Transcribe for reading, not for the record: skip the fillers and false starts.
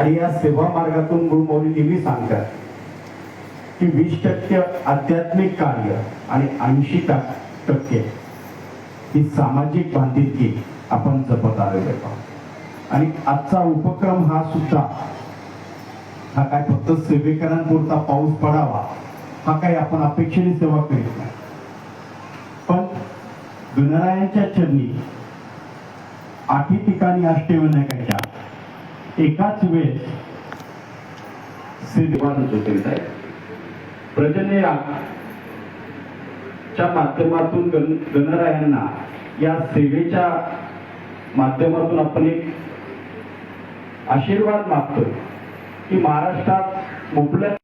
आणि या सेवा मार्गातून गुरुमौली नेहमी सांगतात की 20% आध्यात्मिक कार्य आणि 80% ही सामाजिक बांधिलकी आपण जपत आलेलो आहोत. आणि आजचा उपक्रम हा सुद्धा हा काय फक्त सेवेकरांपुरता पाऊस पडावा हा काही आपण अपेक्षेने सेवा करीत नाही, पण गणरायांच्या चरणी 8 ठिकाणी अष्टविनायकाच्या एकाच वेळेस प्रजनेच्या माध्यमातून गणरायांना या सेवेच्या माध्यमातून आपण एक आशीर्वाद मागतोय की महाराष्ट्रात मुबलक